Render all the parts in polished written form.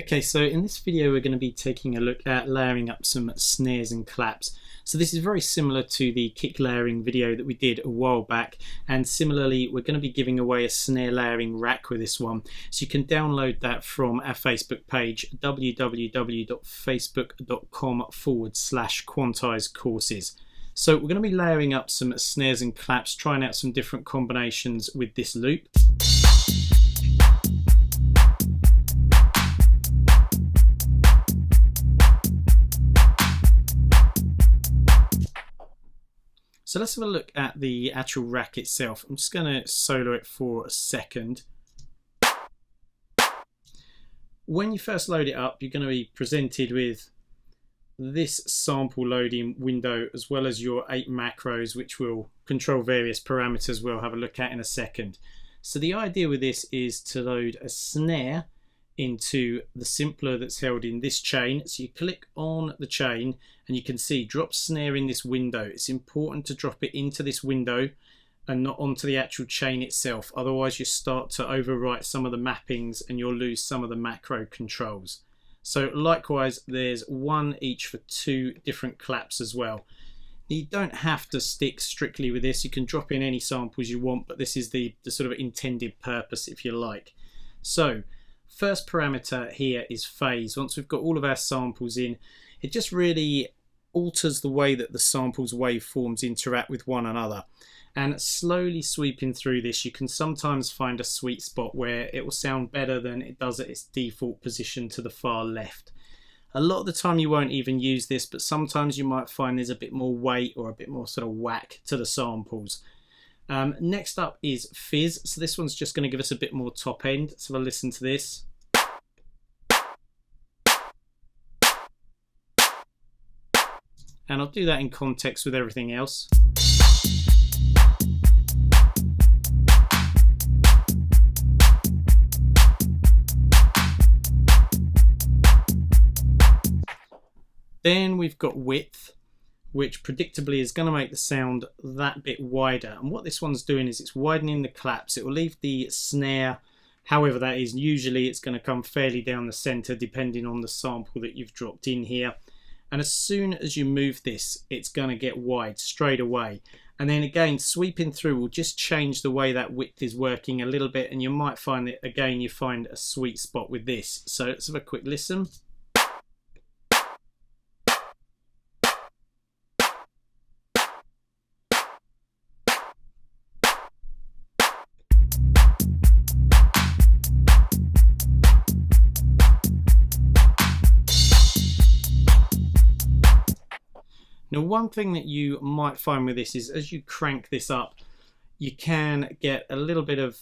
Okay, so in this video we're going to be taking a look at layering up some snares and claps. So this is very similar to the kick layering video that we did a while back, and similarly we're going to be giving away a snare layering rack with this one. So you can download that from our Facebook page, www.facebook.com/quantizecourses. So we're going to be layering up some snares and claps, trying out some different combinations with this loop. So let's have a look at the actual rack itself. I'm just going to solo it for a second. When you first load it up, you're going to be presented with this sample loading window, as well as your 8 macros, which will control various parameters we'll have a look at in a second. So the idea with this is to load a snare into the simpler that's held in this chain. So you click on the chain and you can see drop snare in this window. It's important to drop it into this window and not onto the actual chain itself, otherwise you start to overwrite some of the mappings and you'll lose some of the macro controls. So likewise, there's one each for 2 different claps as well. You don't have to stick strictly with this, you can drop in any samples you want, but this is the sort of intended purpose, if you like. So first parameter here is phase. Once we've got all of our samples in, it just really alters the way that the samples waveforms interact with one another. And slowly sweeping through this, you can sometimes find a sweet spot where it will sound better than it does at its default position to the far left. A lot of the time you won't even use this, but sometimes you might find there's a bit more weight or a bit more sort of whack to the samples. Next up is fizz. So this one's just going to give us a bit more top end. Let's have a listen to this. And I'll do that in context with everything else. Then we've got width, which predictably is going to make the sound that bit wider. And what this one's doing is it's widening the claps. It will leave the snare, however that is. Usually it's going to come fairly down the center depending on the sample that you've dropped in here. And as soon as you move this, it's going to get wide straight away. And then again, sweeping through will just change the way that width is working a little bit. And you might find that, again, you find a sweet spot with this. So let's have a quick listen. Now, one thing that you might find with this is as you crank this up, you can get a little bit of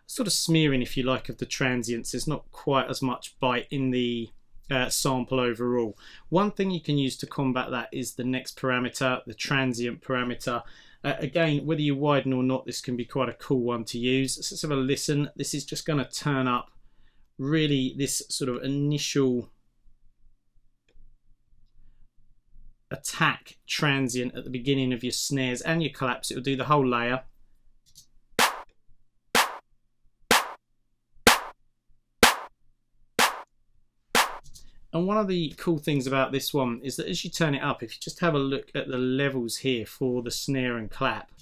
sort of smearing, if you like, of the transients. There's not quite as much bite in the sample overall. One thing you can use to combat that is the next parameter, the transient parameter. Again, whether you widen or not, this can be quite a cool one to use. So let's have a listen. This is just going to turn up really this sort of initial attack transient at the beginning of your snares and your claps. It will do the whole layer. And one of the cool things about this one is that as you turn it up, if you just have a look at the levels here for the snare and clap,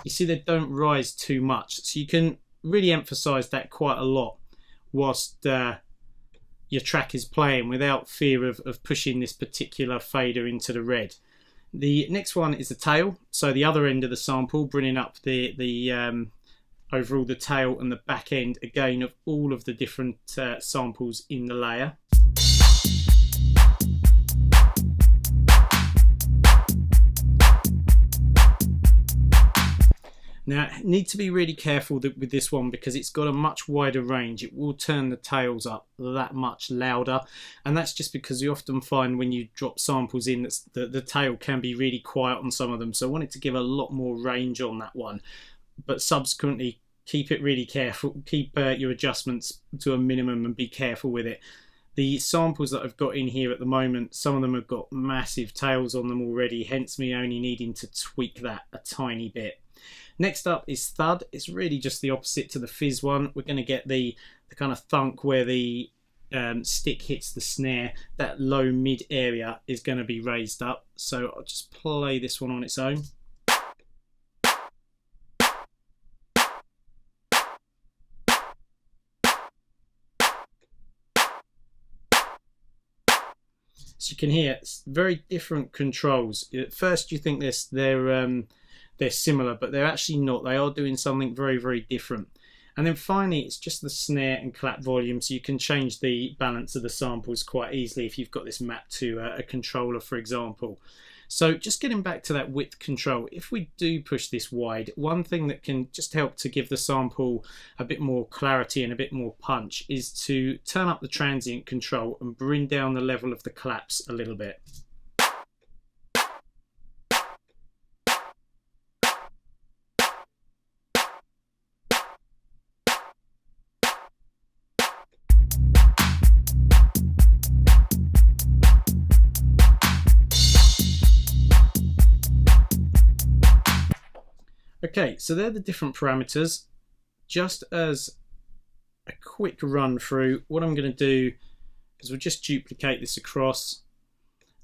you see they don't rise too much. So you can really emphasize that quite a lot whilst your track is playing without fear of pushing this particular fader into the red. The next one is the tail, so the other end of the sample, bringing up the overall the tail and the back end again of all of the different samples in the layer. Now, need to be really careful with this one because it's got a much wider range. It will turn the tails up that much louder, and that's just because you often find when you drop samples in that the tail can be really quiet on some of them. So I wanted to give a lot more range on that one, but subsequently keep it really careful. Keep your adjustments to a minimum and be careful with it. The samples that I've got in here at the moment, some of them have got massive tails on them already, hence me only needing to tweak that a tiny bit. Next up is Thud. It's really just the opposite to the fizz one. We're going to get the kind of thunk where the stick hits the snare. That low mid area is going to be raised up. So I'll just play this one on its own. So you can hear it's very different controls. At first you think they're similar, but they're actually not. They are doing something very, very different. And then finally, it's just the snare and clap volume, so you can change the balance of the samples quite easily if you've got this mapped to a controller, for example. So just getting back to that width control, if we do push this wide, one thing that can just help to give the sample a bit more clarity and a bit more punch is to turn up the transient control and bring down the level of the claps a little bit. Okay, so they're the different parameters. Just as a quick run through, what I'm going to do is we'll just duplicate this across,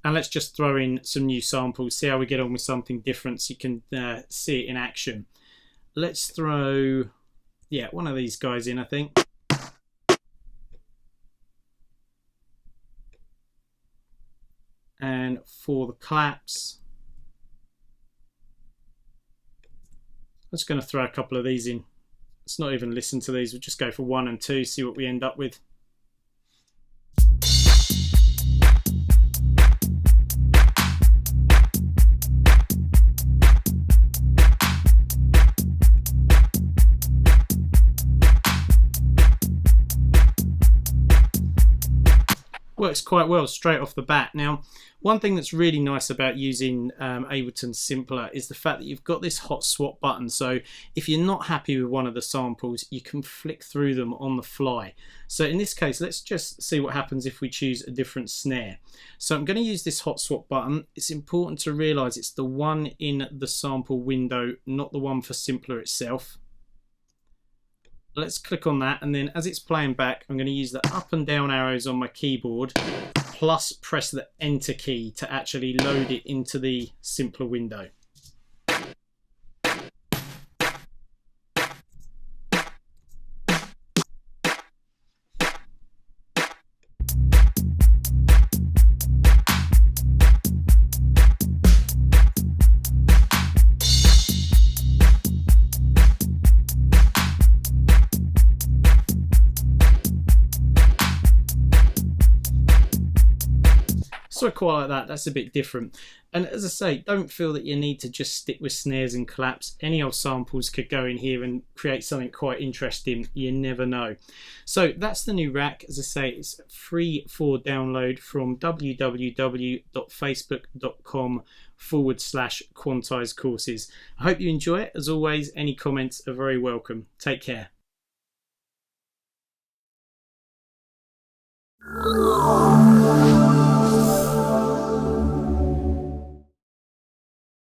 and let's just throw in some new samples, see how we get on with something different so you can see it in action. Let's throw, yeah, one of these guys in, I think. And for the claps, I'm just going to throw a couple of these in. Let's not even listen to these. We'll just go for 1 and 2, see what we end up with. Works quite well straight off the bat. Now, one thing that's really nice about using Ableton Simpler is the fact that you've got this hot swap button. So if you're not happy with one of the samples, you can flick through them on the fly. So in this case, let's just see what happens if we choose a different snare. So I'm going to use this hot swap button. It's important to realize it's the one in the sample window, not the one for Simpler itself. Let's click on that, and then as it's playing back, I'm going to use the up and down arrows on my keyboard, plus press the enter key to actually load it into the Simpler window. So I quite like that. That's a bit different. And as I say, don't feel that you need to just stick with snares and claps. Any old samples could go in here and create something quite interesting. You never know. So that's the new rack. As I say, it's free for download from www.facebook.com/quantize courses. I hope you enjoy it. As always, any comments are very welcome. Take care.